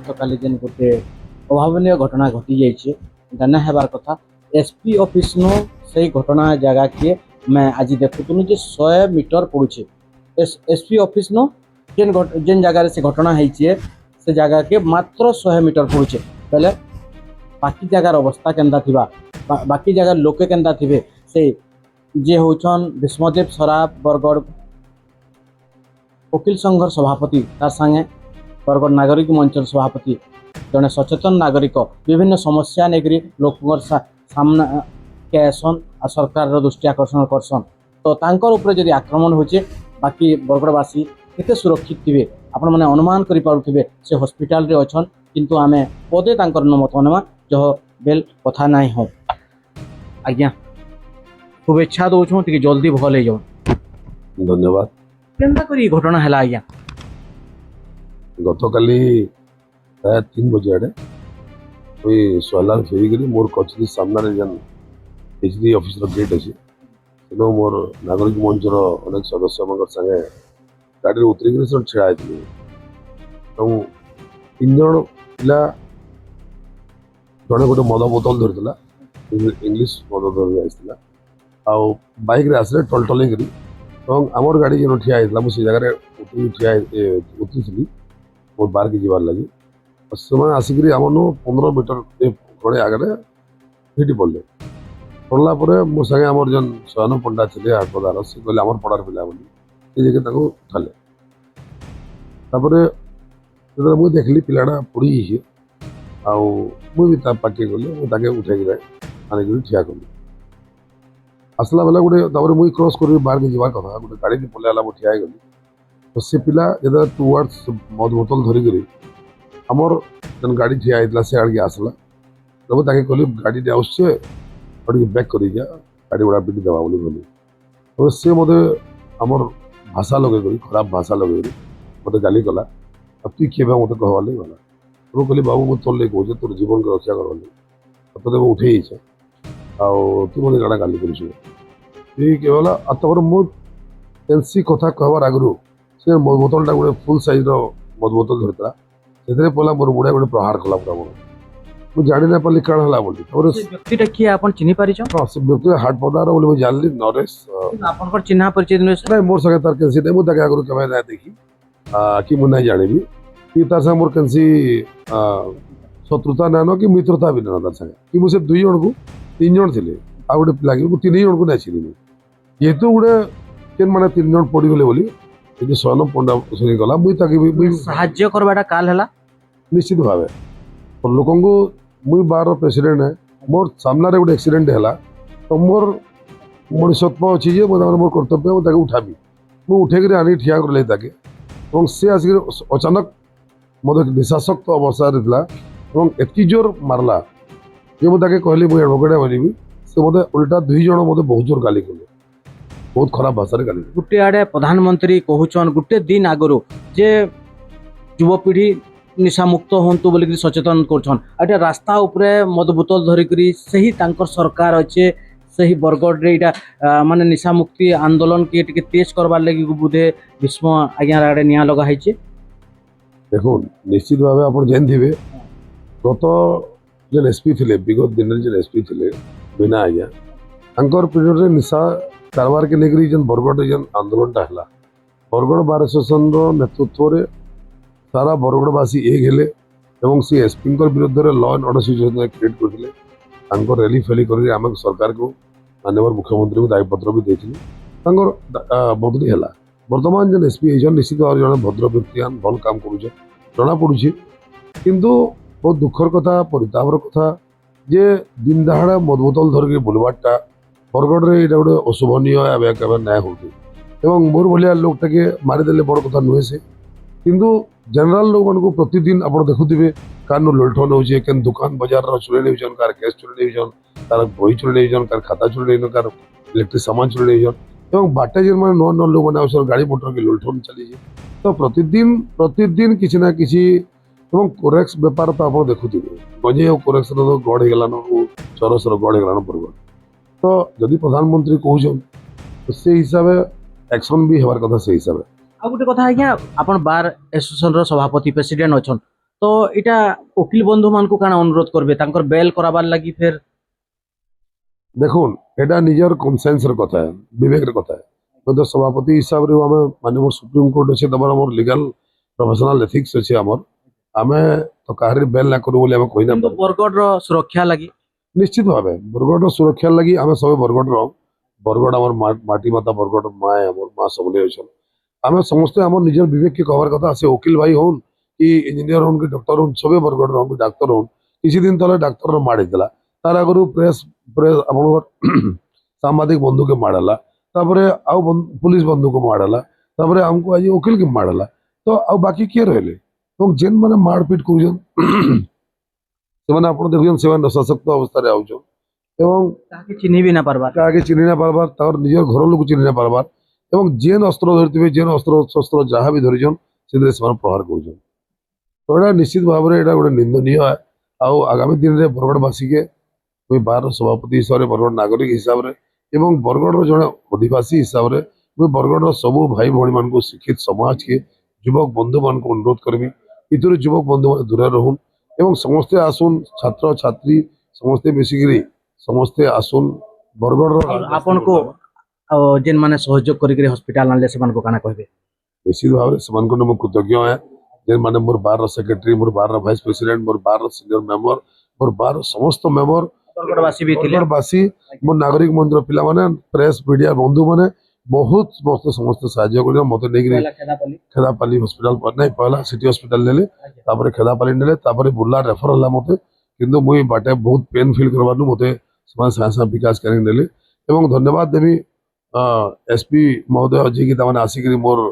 ଗତକାଲି ଯେନ୍ ଗୋଟେ ଅଭାବନୀୟ ଘଟଣା ଘଟି ଯାଇଛି ଏଟା ନା ହେବାର କଥା। ଏସପି ଅଫିସ୍ ନୁ ସେଇ ଘଟଣା ଜାଗାକେ ଆମେ ଆଜି ଦେଖୁଥିଲୁ ଯେ 100 ମିଟର ପଡ଼ୁଛେ। एसपी ऑफिस नो जेन जगह से घटना होइए से जगह के मात्र 100 मीटर पड़ुचे। पहले बाकी जगार अवस्था केन्दा थिबा, बाकी जगह लोके केन्दा थिबे से जे होछन विष्णुदेव सराफ बरगढ़ वकील संघर सभापति तार संगे बरगढ़ नागरिक मंचर सभापति जड़े सचेतन नागरिक विभिन्न समस्या नेकरी लोक सामना के आसन आ सरकार दृष्टि आकर्षण करसन। तो तांकर ऊपर जदि आक्रमण होचे बाकी बरगढ़वासी केते सुरक्षित थे आपण मैंने अनुमान करें से हॉस्पिटल रे अच्छन किंतु आमे पदे तांकर मत नेमा जो बेल कथा नहीं हो। आज्ञा शुभेच्छा दौछूँ टे जल्दी भल हो। धन्यवाद। केन्ता करी घटना है आज्ञा? गतकाली प्राय 3 बजे आड़े कोई सोलार फेरिकी मोर कचेरी सामने जेन एचडी ऑफिस गेट अच्छे तेणु मोर नागरिक मंचर अनेक सदस्य संगे गाड़ी उतरिक छड़ा थी। 3 जन पिला जड़े गोटे मद बोतल धरला इंग्लीश मद धर आसला आउ बाइक आसले टलटल आमर गाड़ी जो ठिया होता मुझे जगह उतरी मोर बार के जीवार लगी से आसिक आमन 15 मीटर खड़े आगे हिटी पड़े पड़ला मो सागे आमर जन शयन पंडा थे हाटपदार से कहले आमर पड़ार पिला बोली उठाले मुझे देखली पिलाटा पड़ी मुझे पाखे गली मुझे उठे आनिक ठिया कली आसला बेला गोटे मुझे क्रॉस कर बाहर के जीवार कथा गोटे गाड़ी पलैला मुझे ठिया गली तो से पिला जो टुवर्ड्स मद बोतल धरिकी आमर जन गाड़ी ठिया होता से आड़े आसला तो मुझे कहली गाड़ी आसचे बैक कर गाड़ी गुड़ा पिटी देवा बोली कहली तो सी मत आमर भाषा लगे खराब भाषा लगे मत गाली कला तु किए मत कहवा लगे गला तो कहली बाबू मुझे तोर लगे कहे तोर जीवन को रक्षा कर तो उठे तू मत गाड़ा गाली कर तपर मुझे कथा कहबार आगु से मद बोतलटा गोटे फुल साइज मद बोतल धरता से पहला मोर बुढ़ा गोटे प्रहार कला पूरा मोर मुझे जानी ना पाली कण है बोली व्यक्तिटा किए आपण चिन्हि पारिछ? से व्यक्ति हाटपदार बोली मुझे जानली नरेश आपनकर चिन्हा परिचय नहीं मोर संगे तार केनसी नहीं मुझे आगु केबे ना देखी कि मुझे नहीं जानी कि तार संगे मोर केनसी शत्रुता नान कि मित्रता भी ना तार संगे कि मुझे 2 जन को 3 जन थे आ गोटे पिला 3 जन को नहीं चिन्ह जेहेतु गोटे केन माने 3 जन पड़ी गले बोली कि स्वयं पंडा सुनी गला मुझे साहाय्य करवाटा काल है निश्चित भाव लोक मुई बार प्रेसिडेंट है मोर सामने गोटे एक्सीडेंट है तो मोर मनुष्यत्व अच्छी जे मोर कर्तव्य मुझे उठाबी मुझे उठेक आनी ठिया कर ताके सी आसिक अचानक मत निशाशक्त अवस्था एत जोर मारला जे मुझे कहली मुझे एडवोकेट बोली से मत उल्टा 2 जन मत बहुत जोर गाली कले बहुत खराब भाषा गाली गोटे आड़े प्रधानमंत्री कहून गोटे दिन आगु जे युवपीढ़ी निशा मुक्त हूँ बोलिक सचेतन कर रास्ता उपरे मद बोतल धरिकी सही सरकार अच्छे से बरगढ़ रे माने निशा मुक्ति आंदोलन के टिके तेज करवार लगी बोधे भीष्म आज्ञा आड़े निया लगा देखो निश्चित भाव आप जानते गत जेन एसपी थे विगत दिन जेन एसपी थे बिना आज्ञा पीरियड रे निशा कारबार के लेकर जेन बरगढ़ जेन आंदोलनटा है बरगढ़ बार एसोसिएशन नेतृत्व में सारा बरगढ़वासी एक हेले से एसपी विरुद्ध law and order situation create करते रैली फैली कर आम सरकार को माननीय मुख्यमंत्री को दायीपत्र भी देती बदली है बर्तमान जेन एसपी निश्चित भाव जन भद्र व्यक्तियान भल काम कर जना पड़ी किंतु बहुत दुखर कथा परितापर कथा जे दिन दहाड़ा मद बोतल धरिक बुलबारटा बरगढ़ में यहाँ गोटे अशोभनीय न्याय होती मोर भाया लोकटा के मारिदे बड़ कथा नुहे से किंतु जनरल लोक मान प्रतिदिन आप देखुवे कार लुठन हो दुकान बजार चुरी नहीं कार गैस चुरी नहीं कार बही चुरी नहीं कार खाता चुरी नहीं कार इलेक्ट्रिक सामान चुरी नहीं बाटे जेन मैंने नुआ नुआ लोग मैंने गाड़ी मोटर के लुठन चली तो प्रतिदिन किसी ना किसी कोरेक्स बेपार तो आप देखुवे गंजे और कोरेक्स गढ़ होगलान चरसर गढ़ होगलान बरगढ़ तो जदि प्रधानमंत्री कहून तो से हिसाब एक्शन भी हमार कथा से हिसाब आ गोटे कथा आज्ञा आपण बार एसोसिएशन सभापति प्रेसिडेंट अच्छा तो इटा वकील बंधु मान को काना अनुरोध करबे तांकर बेल कराबार लगी फिर দেখুন এটা নিজের কনসেন্সর কথা বিবেকের কথা তো সভাপতি হিসাবে আমি মাননীয় সুপ্রিম কোর্ট আছে তোমার আমার লিগাল প্রফেশনাল এথিক্স আছে আমার আমি তো কাহারি বেল না করবো বলে আমি কই না কিন্তু বরগড় সুরক্ষা লাগি নিশ্চিত ভাবে বরগড়র সুরক্ষার লাগি আমি সবাই বরগড়র বরগড় আমার মাটি মাতা বরগড় মায় আমার মা সবলে হয়েছেন আমি সমস্ত আমার নিজের বিবেককে কবার কথা আছে উকিল ভাই হন কি ইঞ্জিনিয়ার হন কি ডক্টর হন সবে বরগড়র হন কি ডাক্তার হন কিছুদিন তলে ডাক্তার মারিଦେଲା তার আগରୁ ପ୍ରେସ୍ ପ୍ରେସ୍ ଆପଣଙ୍କର ସାମ୍ବାଦିକ ବନ୍ଧୁକେ ମାଡ଼ଲା ତାପରେ ଆଉ ପୁଲିସ ବନ୍ଧୁକୁ ମାଡ଼ଲା ତାପରେ ଆମକୁ ଆଜି ଓକିଲକେ ମାଡ଼ଲା ତ ଆଉ ବାକି କିଏ ରହିଲେ ଏବଂ ଯେନ୍ ମାନେ ମାରପିଟ କରୁଛନ୍ ସେମାନେ ଆପଣ ଦେଖୁଛନ୍ ସେମାନେ ସଶକ୍ତ ଅବସ୍ଥାରେ ଆଉଛନ୍ ଏବଂ ତାକେ ଚିହ୍ନି ବି ନା ପାରବା କାହାକେ ଚିହ୍ନି ନା ପାରବାର ତାଙ୍କର ନିଜର ଘର ଲୋକ ଚିହ୍ନି ନା ପାରବାର ଏବଂ ଯେନ୍ ଅସ୍ତ୍ର ଧରିଥିବେ ଯେନ୍ ଅସ୍ତ୍ର ଶସ୍ତ୍ର ଯାହା ବି ଧରିଛନ୍ ସେଥିରେ ସେମାନେ ପ୍ରହାର କରୁଛନ୍ ତ ଏଇଟା ନିଶ୍ଚିତ ଭାବରେ ଏଇଟା ଗୋଟେ ନିନ୍ଦନୀୟ ଆଉ ଆଗାମୀ ଦିନରେ ବରଗଡ଼ବାସୀକେ मुई बार सभापति हिसाब से बरगढ़ नागरिक हिसाब से एवं बरगढ़ जड़े अधिवासी हिसाब से मुई बरगढ़ सबू भाई भाई मान शिक्षित समाज के युवक बंधु मान अनुरोध करमी इतर युवक बंधु मान दूर रहन एवं समस्ते आसुन छात्र छात्री समस्ते मिसिकी समस्ते आसुन बरगढ़ आपन को जेन माने सहयोग करी हॉस्पिटल आनले से को काना कहबे निश्चित भाव में से कृतज्ञ है जेन माने मोर बार सेक्रेटरी मोर बार वाइस प्रेसिडेंट मोर बार सीनियर मेंबर मोर बार समस्त मेंबर बरगड़वासी भी थिले बरगड़वासी मो नागरिक मंदिर पिला माने प्रेस मीडिया बंधु माने बहुत समस्त साहाय्य कर मते नेगिरी खेदापाली हॉस्पिटल पर नहीं पहला सिटी हॉस्पिटल नेले तापर खेदापाली नेले तापर बुर्ला रेफर होला मते किंतु मुई बाटे बहुत पेन फील करबानु मते समाज साहसा विकास करें नेले एवं धन्यवाद देवी एसपी महोदय जी की तमाने आसिक मोर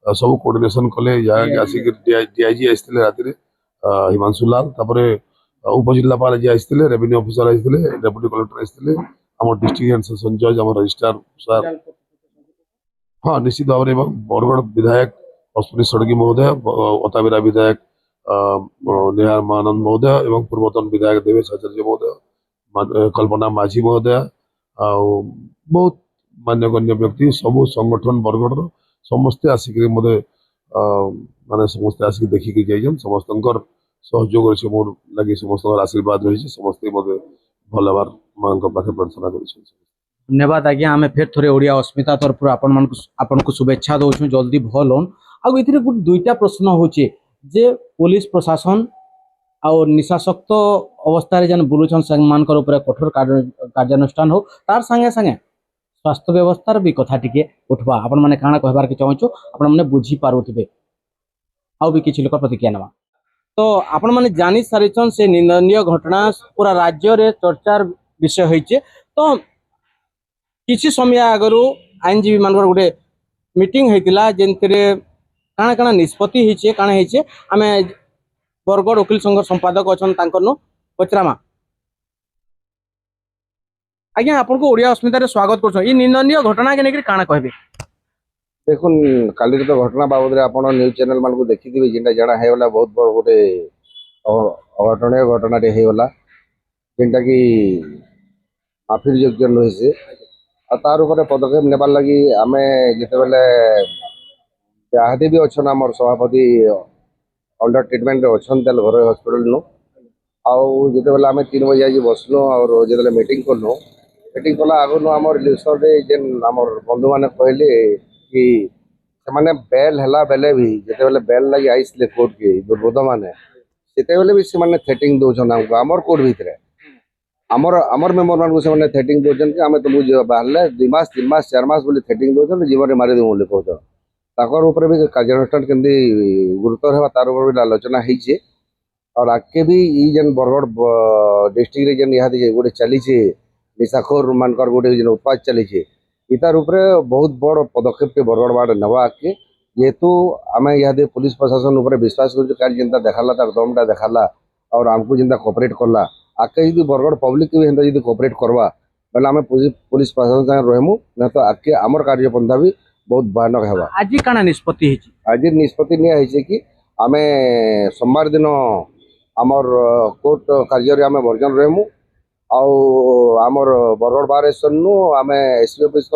सब कोऑर्डिनेशन कले या आसिक डीआईजी आइसले राति रे हिमांशु लाल तापर उपजिल्लापाल जी आइसले रेवेन्यू ऑफिसर आइसले डेप्यूटी कलेक्टर आइसले हमर डिस्ट्रिक्ट एंड सेशन जज हमर रजिस्ट्रार सर हाँ निश्चित भाव में बरगढ़ विधायक अश्विनी सड़गी महोदय अताबिरा विधायक निहार मानंद महोदय एवं पूर्वतन विधायक देवेश आचार्य महोदय कल्पना माझी महोदय बहुत मान्यगण्य व्यक्ति सबू संगठन बरगढ़ समस्ते आसिक मते माने समस्ते आसिक देखिक जाइछन समस्त सहयोग अच्छे मोर लगे समस्त आशीर्वाद रही समस्ते मते भल हबार मां पाखे प्रार्थना कर धन्यवाद आज्ञा आम फिर थोड़े ओडिया अस्मिता तरफ आपण को शुभेच्छा दौचु जल्दी भल होन आउ ए दुईटा प्रश्न होचे जे पुलिस प्रशासन आउ निशाशक्त अवस्था जेन बुलुछन मान कठोर कार्यानुष्ठान हो तार संगे संगे स्वास्थ्य व्यवस्थार भी कथा टिके उठवा आपण माने काना कहबार के चाहूँ आपण माने बुझी पारुथिबे आउ भी किछि लोक प्रतिक्रिया नवा तो आपण माने जानी सारिछन से निंदनीय घटना पूरा राज्य रे चर्चार विषय होइचे तो किछि समय आगरु आईनजीवी मानकर गोटे मीटिंग होइतिला जेंतरे काना काना निष्पत्ति होइचे काना होइचे आमे बरगढ़ वकील संघ संपादक अछन तांकर नो पचरामा आज्ञा आपन को ओडिया अस्मिता रे स्वागत करछन ई निंदनीय घटना के नेकरी काना कहबे देखुन काली तो घटना बाबद आप न्यूज चैनल मान को देखी जेनटा जाना होगा बहुत बड़ गोटे अघटनीय घटना होगा जेनटा कि माफी योग्य नुहे से तार ऊपर पदक्षेप नेबार लगी आम जिते बेले जहाँ भी अच्छा आम सभापति अंडर ट्रिटमेंट अच्छा घर हस्पिटाल नु आउ जिते बेले आम 3 बजे आज बसलु और जिते मीटिंग कलु मीटिंग कला आगु आम रिलेसन जेन आम बंधु मैंने कहले कि से बेल है बेले भी जिते बेले बेल लगी आईसले कोर्ट के दुर्बोध मैंने से भी से थ्रेटिंग दौन आमको आमर कोर्ट भितर आमर आमर मेम्बर मान से थ्रेटिंग दौन कि आम तुमको बाहर 2 मास 3 मास 4 मास बोली थ्रेटिंग दौन जीवन मारिदेव बोली कहते ऊपर भी कार्यानुष्ठान केमती गुरुतर है तार ऊपर भी आलोचना होइए और आगे भी ये जेन बरगढ़ डिस्ट्रिक्ट जेन यहाँ गोटे चली निशाखोर मानकर गोटे जेन उत्पाद चली इतार ऊपर बहुत बड़ पदक्षेप बरगढ़ बाड़ नवा आगे जेहेतु आम यहाँ पुलिस प्रशासन उपर विश्वास कर जेनता देखाला तार दमटा देखाला और आमको जेनता कोऑपरेट करला आगे यदि बरगढ़ पब्लिक भी हेन्ता यदि कोऑपरेट करवा बेले आम पुलिस प्रशासन संगे रहमु ना तो आगे आमर कार्यपंथा भी बहुत भयानक है आज काना निष्पत्ति होइछि आज निष्पत्ति निया होइछि कि आम सोमवार दिन आमर कोर्ट कार्य आम वर्जन रहमु आमर बरगढ़ बार स्टेशन आम एसपी ऑफिस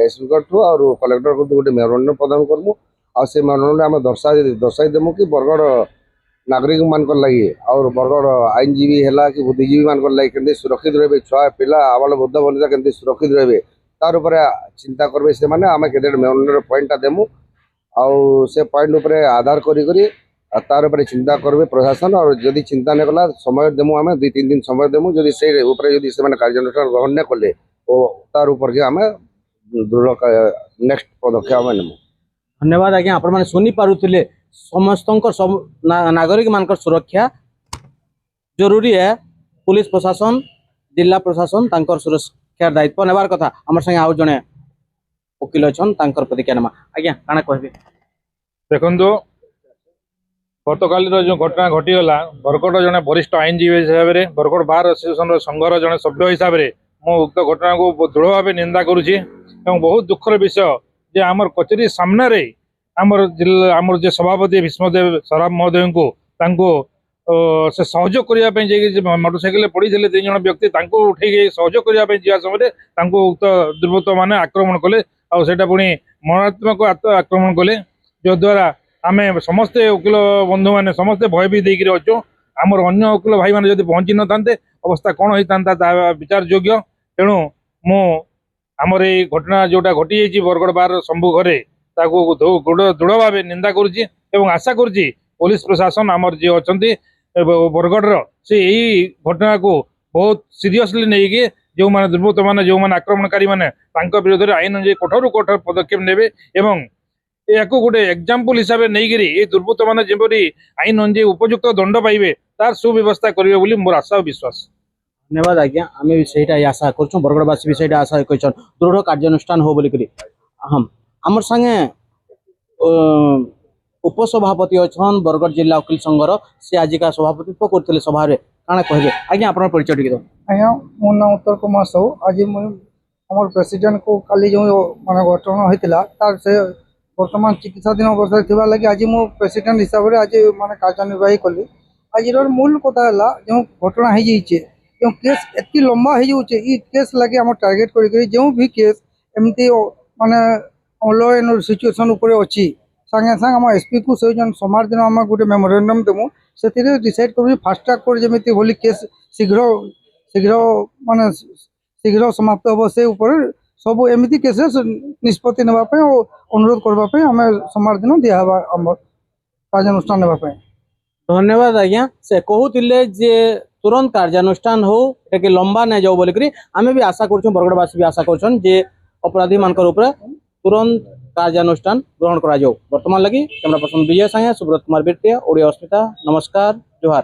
एसपी कोर्टू और कलेक्टर को गोटे मेमोरेंडम प्रदान करमु आ से मेमोरेंडम आम दर्शाई देमु कि बरगढ़ नागरिक मान लगी और बरगढ़ आईनजीवी है कि बुद्धिजीवी मान लगी केमती सुरक्षित रहे छुआ पिला आबाल बुद्ध बनिता केमती सुरक्षित रहे तार उपर चिंता करेंगे से मैंने आम के पॉइंटा देमु आउ से पॉइंट उपर आधार करी तार उपर चिंता करेंगे प्रशासन और जदि चिंता नहीं कला समय देमु आम 2-3 दिन समय देमु जदि से कार्यानुष्ठान ग्रहण नहीं कले तार उपर के आम दृढ़ नेक्स्ट पदक्षेप आम नेमु। धन्यवाद आज्ञा आपण मैंने शुनि पारुथिले समस्त नागरिक मान सुरक्षा जरूरी है। पुलिस प्रशासन जिला प्रशासन तांकर सुरक्षा दायित्व नेबार कथा आमर संगे आउ जने वकील अछन तांकर प्रतिक्रिया नेमा आज्ञा काना कहबे देखो गतकाल जो घटना घटीगला बरगढ़ जड़े वरिष्ठ आईनजीवी हिसाब से बरगढ़ बार एसोसिएशन संघर जड़े सभ्य हिसाब से मु उक्त घटना को दृढ़ भाव निंदा करुच्ची बहुत दुखर विषय जे आमर कचेरी सामने आमर जिला आमर जो सभापति भीष्मदेव सराफ महोदय को से सहयोग करने मोटरसाइकेल पड़ी थे 3 जन व्यक्ति उठे सहयोग करने जा समय उक्त दुर्बृत्त मैंने आक्रमण कले आटा पुणी मरणात्मक आक्रमण कले जो द्वारा आम समस्ते वकिल बंधु मैंने समस्ते भयभीत होकर अच्छु आमर अन्य वकिल भाई मैंने जब पहुंची न था अवस्था कौन होता विचार योग्य तेणु मु आमर ये घटना जोटा घटी जाइए बरगढ़ बार सम्मुखें दृढ़ भाव निंदा करुच्ची आशा करुच्ची पुलिस प्रशासन आमर जी अच्छा बरगढ़ से यही घटना को बहुत सीरियसली नहीं जो मैंने दुर्बृत्त मैंने जो मैंने आक्रमणकारी मैंने विरोध में आईन अनुसार कठोर कठोर पदक्षेप नेबे एवं या गोटे एग्जाम्पल हिसाब से नहीं दुर्बृत्त मैंने जपरी आईन अनुसार उपयुक्त दंड पाइबे तार सुव्यवस्था करेंगे बोली मोर आशा और विश्वास। धन्यवाद आज्ञा आम भी सहीटा आशा कर बरगढ़वासी भी सहीटा आशा कर दृढ़ कार्यानुष्ठान हो बोलिक हम आमर संगे उपसभापति अच्छन बरगढ़ जिला वकील संघर से आजिका सभापतित्व करते सभा काଣା कहबे आज्ञा आपन परिचय टिके दो। आज्ञा मो नाम उत्तर कुमार साहू आज आम प्रेसिडेंट को काली जो माने घटना होता तार से वर्तमान चिकित्साधीन अवस्था थी लगे आज मो प्रेसिडेंट हिसाब से आज माने कार्यनिर्वाही कली आज मूल कथा है जो घटना हो जाइए जो केस एत लंबा हो जाऊे ये केस लगे आम टार्गेट कर जो भी केस एमती माने लॉ एंड सिचुएशन उपर अच्छी सागे सागे आम एसपी को से सोमवार दिन आम गोटे मेमोरेंडम देमु से डिसाइड कर फास्ट ट्रैक कर जमी होली केस शीघ्र शीघ्र माने शीघ्र समाप्त हम से ऊपर सब एमती केसेस निष्पत्ति नापी और अनुरोध करने आम सोमवार दिन दिहबा आम कार्यानुष्ठान नापी। धन्यवाद आज्ञा से कहते जे तुरंत कार्यानुष्ठान हो कि लंबा नहीं जाओ बोलिक आम भी आशा कर बरगढ़वासी भी आशा कर अपराधी मान तुरंत कार्यानुष्ठान ग्रहण करा जाओ। वर्तमान लगी कैमरा पर्सन विजय साहे सुब्रत कुमार बिरटिया ओडिया अस्मिता नमस्कार जोहार।